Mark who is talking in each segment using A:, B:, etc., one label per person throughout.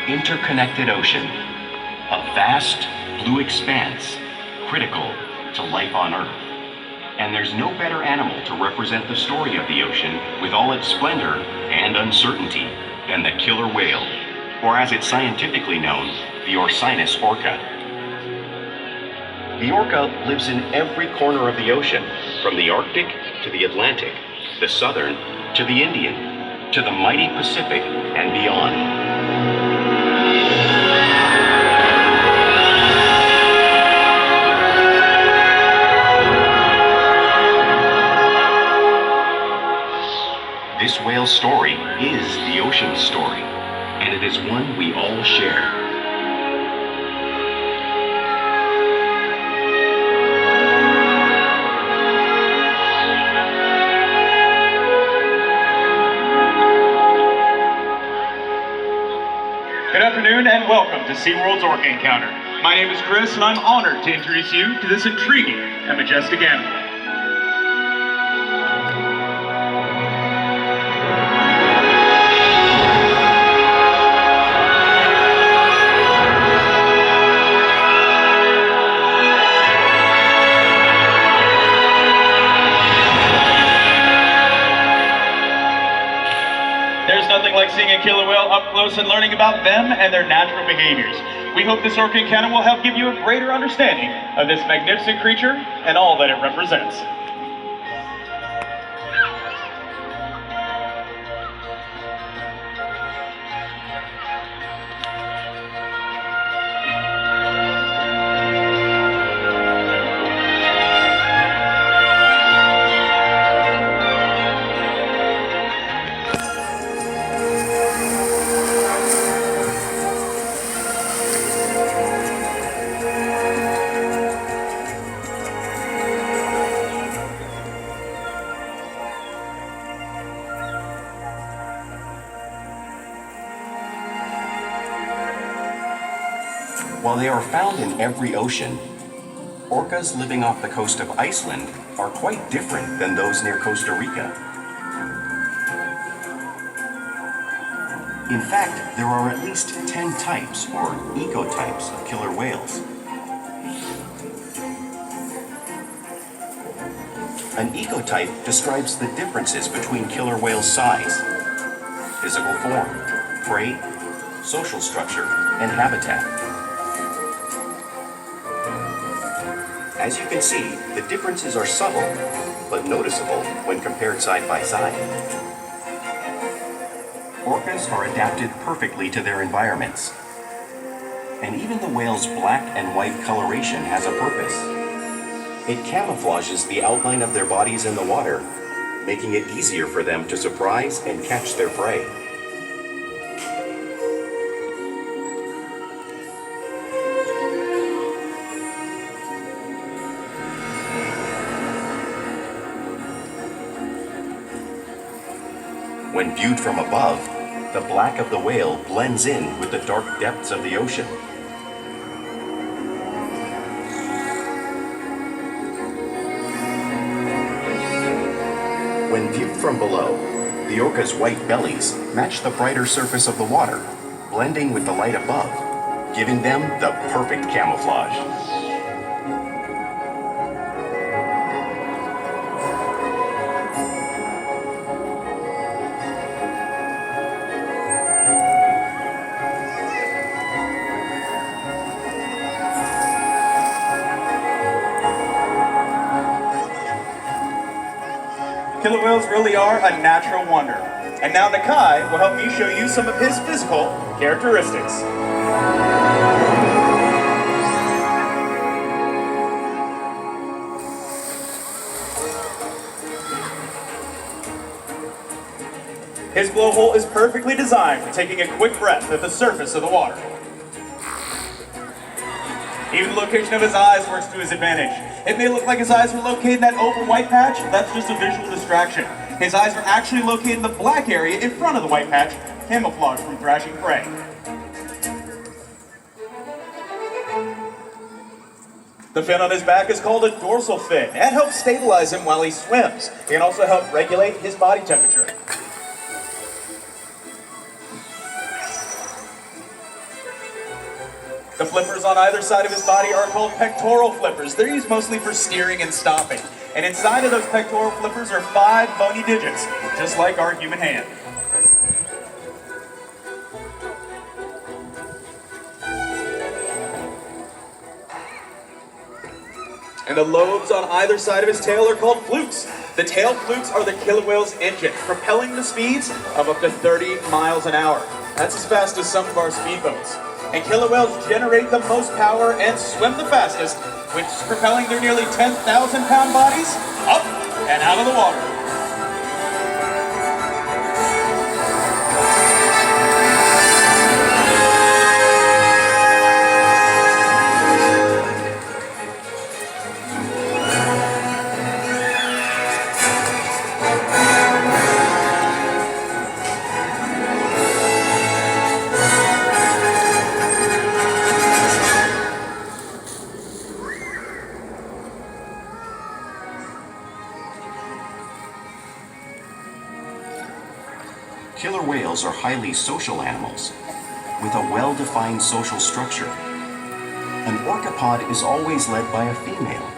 A: interconnected ocean, a vast blue expanse critical to life on Earth. And there's no better animal to represent the story of the ocean with all its splendor and uncertainty than the killer whale, or as it's scientifically known, the Orcinus orca. The orca lives in every corner of the ocean, from the Arctic to the Atlantic, the Southern to the Indian, to the mighty Pacific and beyond. This whale's story is the ocean's story, and it is one we all share.
B: Good afternoon and welcome to SeaWorld's Orca Encounter. My name is Chris and I'm honored to introduce you to this intriguing and majestic animal. There's nothing like seeing a killer whale up close and learning about them and their natural behaviors. We hope this Orca Encounter will help give you a greater understanding of this magnificent creature and all that it represents.
A: While they are found in every ocean, orcas living off the coast of Iceland are quite different than those near Costa Rica. In fact, there are at least 10 types or ecotypes of killer whales. An ecotype describes the differences between killer whale size, physical form, prey, social structure, and habitat. As you can see, the differences are subtle, but noticeable when compared side by side. Orcas are adapted perfectly to their environments. And even the whale's black and white coloration has a purpose. It camouflages the outline of their bodies in the water, making it easier for them to surprise and catch their prey. When viewed from above, the black of the whale blends in with the dark depths of the ocean. When viewed from below, the orca's white bellies match the brighter surface of the water, blending with the light above, giving them the perfect camouflage.
B: Killer whales really are a natural wonder. And now Nakai will help me show you some of his physical characteristics. His blowhole is perfectly designed for taking a quick breath at the surface of the water. Even the location of his eyes works to his advantage. It may look like his eyes are located in that oval white patch, that's just a visual distraction. His eyes are actually located in the black area in front of the white patch, camouflaged from thrashing prey. The fin on his back is called a dorsal fin. That helps stabilize him while he swims. It can also help regulate his body temperature. The flippers on either side of his body are called pectoral flippers. They're used mostly for steering and stopping. And inside of those pectoral flippers are 5 bony digits, just like our human hand. And the lobes on either side of his tail are called flukes. The tail flukes are the killer whale's engine, propelling the speeds of up to 30 miles an hour. That's as fast as some of our speedboats. And killer whales generate the most power and swim the fastest, which is propelling their nearly 10,000-pound bodies up and out of the water.
A: Killer whales are highly social animals with a well-defined social structure. An orcapod is always led by a female.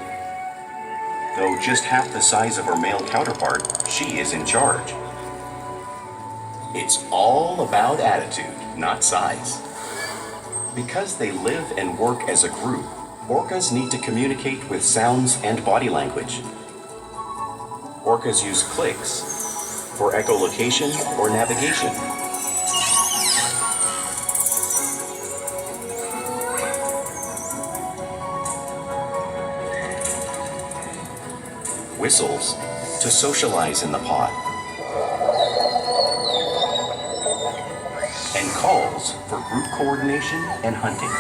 A: Though just half the size of her male counterpart, she is in charge. It's all about attitude, not size. Because they live and work as a group, orcas need to communicate with sounds and body language. Orcas use clicks for echolocation or navigation. Whistles to socialize in the pod. And calls for group coordination and hunting.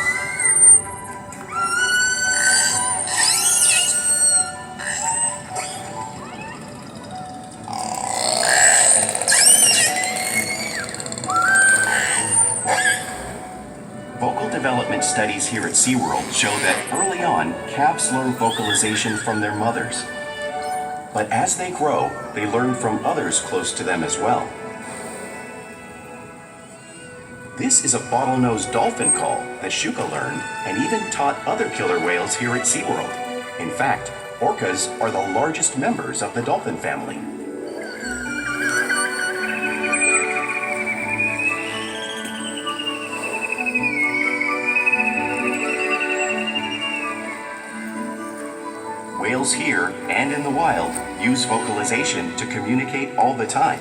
A: Vocal development studies here at SeaWorld show that early on, calves learn vocalization from their mothers. But as they grow, they learn from others close to them as well. This is a bottlenose dolphin call that Shuka learned and even taught other killer whales here at SeaWorld. In fact, orcas are the largest members of the dolphin family. Whales here and in the wild use vocalization to communicate all the time.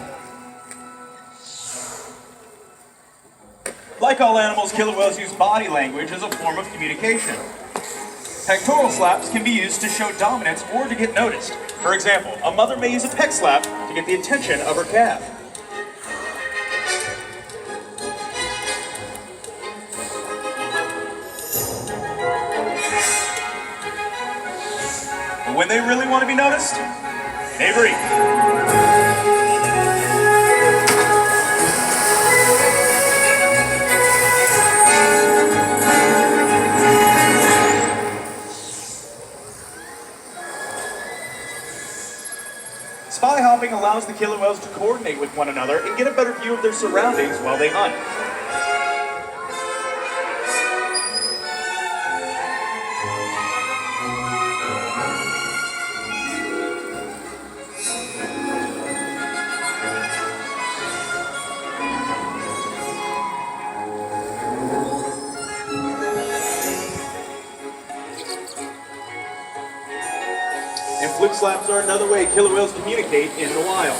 B: Like all animals, killer whales use body language as a form of communication. Pectoral slaps can be used to show dominance or to get noticed. For example, a mother may use a pec slap to get the attention of her calf. But when they really want to be noticed, they breathe. Spy hopping allows the killer whales to coordinate with one another and get a better view of their surroundings while they hunt. And fluke slaps are another way killer whales communicate in the wild.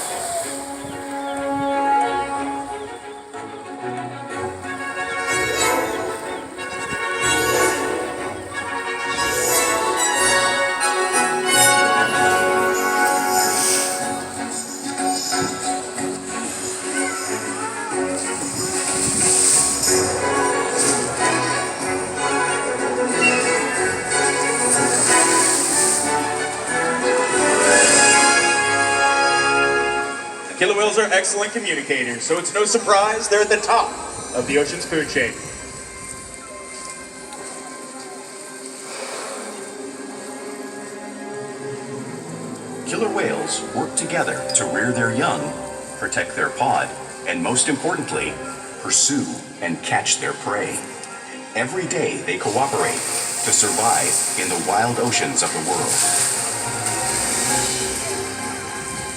B: Killer whales are excellent communicators, so it's no surprise they're at the top of the ocean's food chain.
A: Killer whales work together to rear their young, protect their pod, and most importantly, pursue and catch their prey. every day they cooperate to survive in the wild oceans of the world.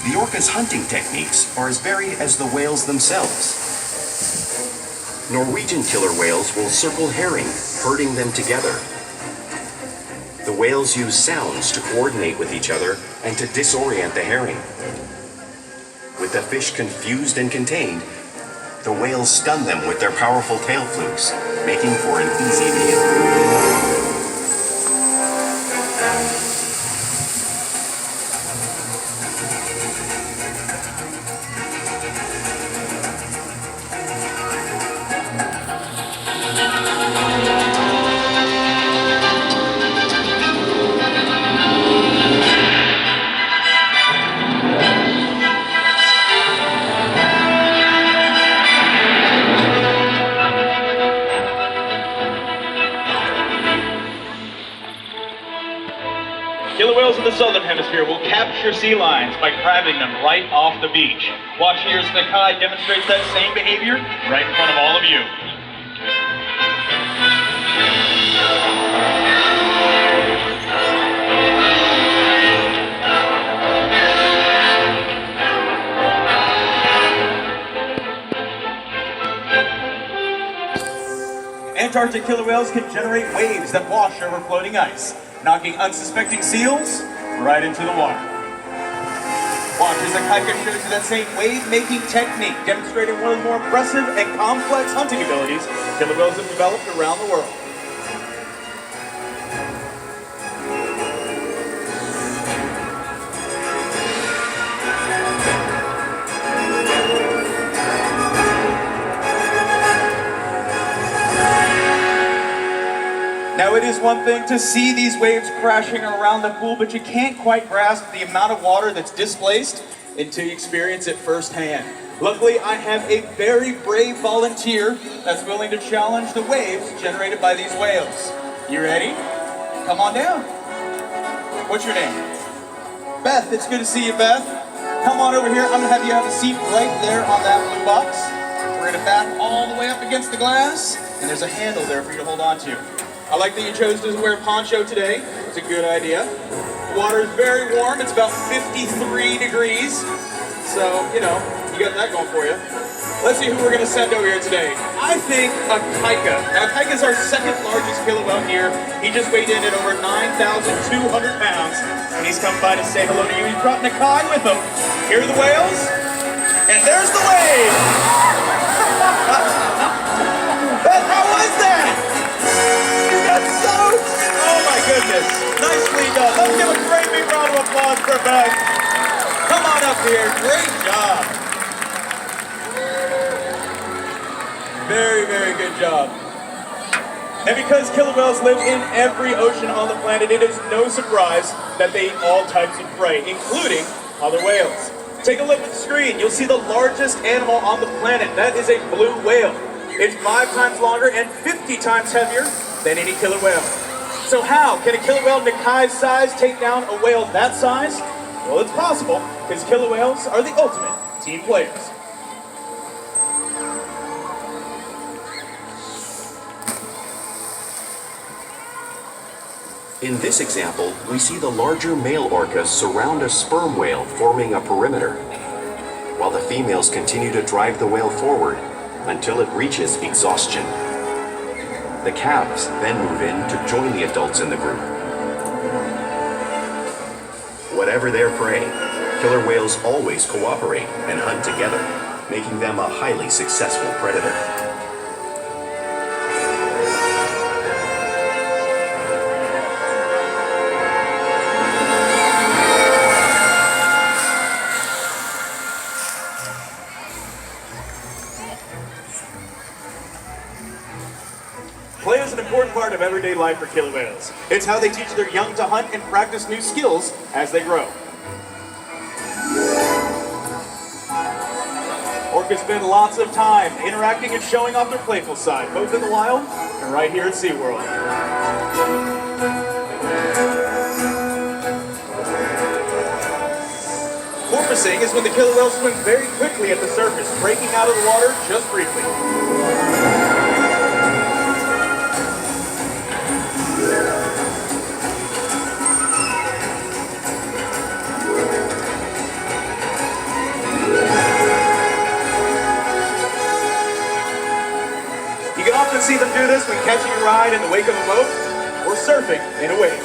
A: The orca's hunting techniques are as varied as the whales themselves. Norwegian killer whales will circle herring, herding them together. The whales use sounds to coordinate with each other and to disorient the herring. With the fish confused and contained, the whales stun them with their powerful tail flukes, making for an easy meal.
B: Killer whales in the southern hemisphere will capture sea lions by grabbing them right off the beach. Watch here as Nakai demonstrates that same behavior right in front of all of you. Antarctic killer whales can generate waves that wash over floating ice, knocking unsuspecting seals right into the water. Watch as Akaika shows you that same wave-making technique, demonstrating one of the more impressive and complex hunting abilities killer whales have developed around the world. Now, it is one thing to see these waves crashing around the pool, but you can't quite grasp the amount of water that's displaced until you experience it firsthand. Luckily, I have a very brave volunteer that's willing to challenge the waves generated by these whales. You ready? Come on down. What's your name? Beth. It's good to see you, Beth. Come on over here. I'm going to have you have a seat right there on that blue box. We're going to back all the way up against the glass, and there's a handle there for you to hold on to. I like that you chose to wear a poncho today. It's a good idea. The water is very warm. It's about 53 degrees. So, you know, you got that going for you. Let's see who we're going to send over here today. I think Akaika. Now, Akaika is our second largest killer whale here. He just weighed in at over 9,200 pounds. And he's come by to say hello to you. He's brought Nakai with him. Here are the whales. And there's the wave. Beth, how was that? Oh my goodness, nicely done. Let's give a great big round of applause for Beth. Come on up here, great job. Very, very good job. And because killer whales live in every ocean on the planet, it is no surprise that they eat all types of prey, including other whales. Take a look at the screen, you'll see the largest animal on the planet. That is a blue whale. It's 5 times longer and 50 times heavier than any killer whale. So how can a killer whale Nakai's size take down a whale that size? Well, it's possible, because killer whales are the ultimate team players.
A: In this example, we see the larger male orcas surround a sperm whale, forming a perimeter, while the females continue to drive the whale forward until it reaches exhaustion. The calves then move in to join the adults in the group. Whatever their prey, killer whales always cooperate and hunt together, making them a highly successful predator.
B: Play is an important part of everyday life for killer whales. It's how they teach their young to hunt and practice new skills as they grow. Orcas spend lots of time interacting and showing off their playful side, both in the wild and right here at SeaWorld. Porpoising is when the killer whales swim very quickly at the surface, breaking out of the water just briefly. often see them do this when catching a ride in the wake of a boat or surfing in a wave.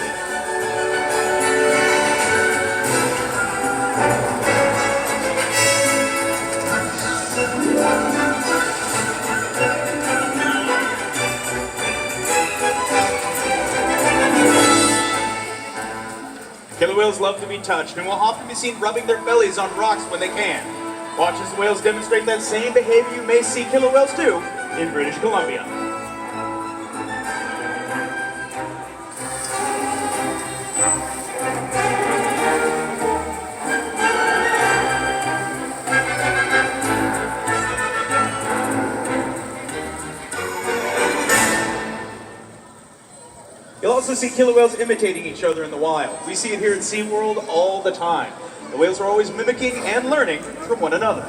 B: Killer whales love to be touched and will often be seen rubbing their bellies on rocks when they can. Watch as the whales demonstrate that same behavior you may see killer whales do in British Columbia. You'll also see killer whales imitating each other in the wild. We see it here at SeaWorld all the time. The whales are always mimicking and learning from one another.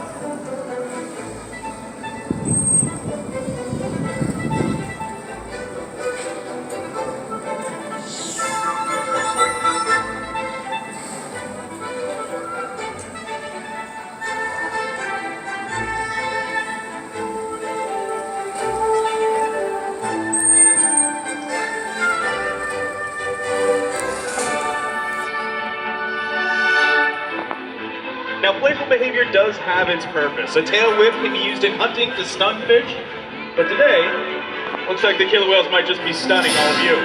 B: Now, playful behavior does have its purpose. A tail whip can be used in hunting to stun fish, but today, looks like the killer whales might just be stunning all of you.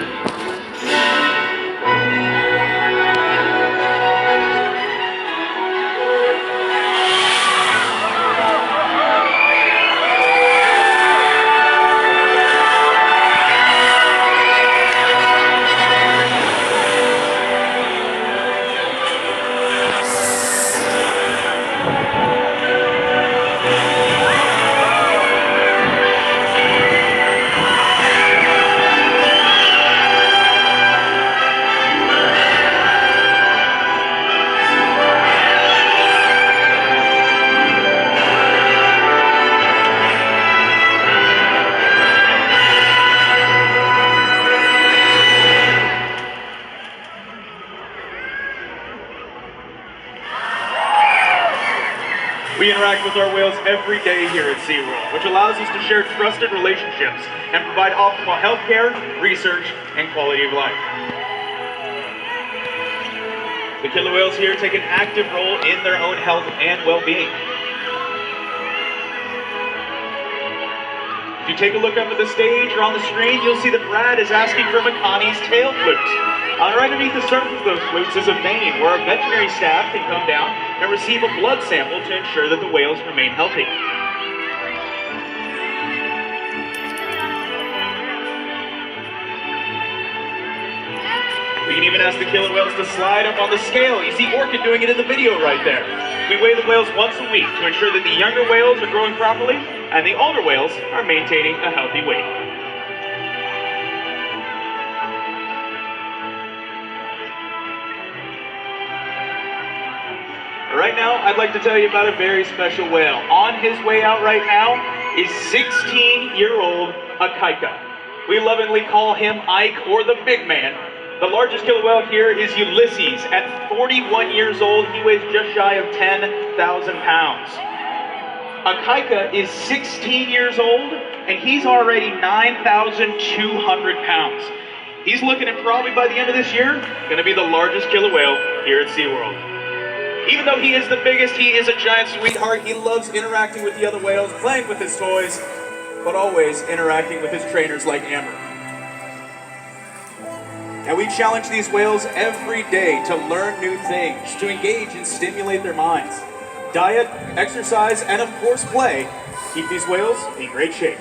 B: We interact with our whales every day here at SeaWorld, which allows us to share trusted relationships and provide optimal health care, research, and quality of life. The killer whales here take an active role in their own health and well-being. If you take a look up at the stage or on the screen, you'll see that Brad is asking for Makani's tail flutes. Right underneath the surface of those flutes is a vein where our veterinary staff can come down and receive a blood sample to ensure that the whales remain healthy. We can even ask the killer whales to slide up on the scale. You see Orca doing it in the video right there. We weigh the whales once a week to ensure that the younger whales are growing properly and the older whales are maintaining a healthy weight. Right now, I'd like to tell you about a very special whale. On his way out right now is 16-year-old Akaika. We lovingly call him Ike, or the big man. The largest killer whale here is Ulysses. At 41 years old, he weighs just shy of 10,000 pounds. Akaika is 16 years old, and he's already 9,200 pounds. He's looking at probably by the end of this year, going to be the largest killer whale here at SeaWorld. Even though he is the biggest, he is a giant sweetheart. He loves interacting with the other whales, playing with his toys, but always interacting with his trainers like Amber. And we challenge these whales every day to learn new things, to engage and stimulate their minds. Diet, exercise, and of course play keep these whales in great shape.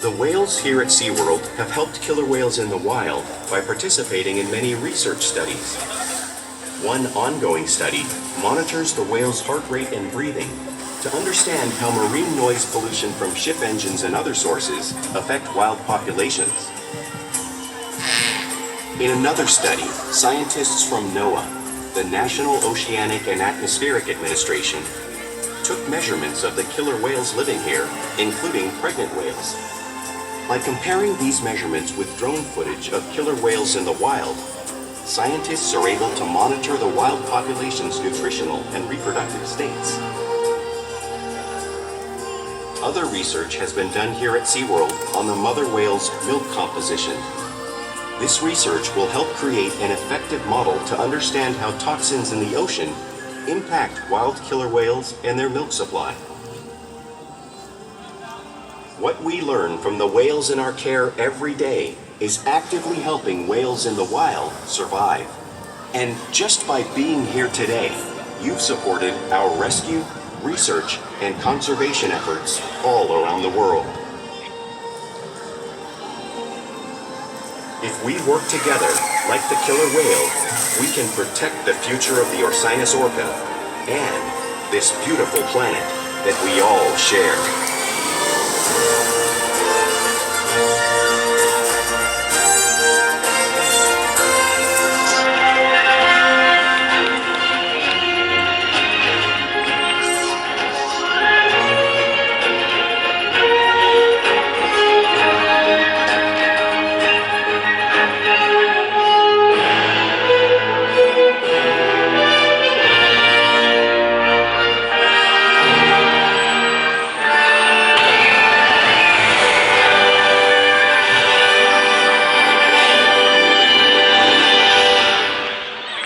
A: The whales here at SeaWorld have helped killer whales in the wild by participating in many research studies. One ongoing study monitors the whale's heart rate and breathing to understand how marine noise pollution from ship engines and other sources affect wild populations. In another study, scientists from NOAA, the National Oceanic and Atmospheric Administration, took measurements of the killer whales living here, including pregnant whales. By comparing these measurements with drone footage of killer whales in the wild, scientists are able to monitor the wild population's nutritional and reproductive states. Other research has been done here at SeaWorld on the mother whale's milk composition. This research will help create an effective model to understand how toxins in the ocean impact wild killer whales and their milk supply. What we learn from the whales in our care every day is actively helping whales in the wild survive. And just by being here today, you've supported our rescue, research, and conservation efforts all around the world. If we work together, like the killer whale, we can protect the future of the Orcinus orca and this beautiful planet that we all share.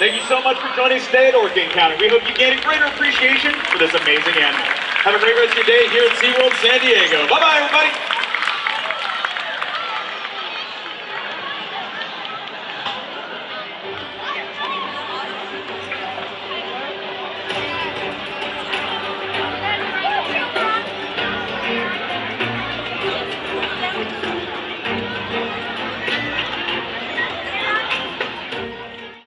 B: Thank you so much for joining us today at Orca Encounter. We hope you gain a greater appreciation for this amazing animal. Have a great rest of your day here at SeaWorld San Diego. Bye-bye, everybody.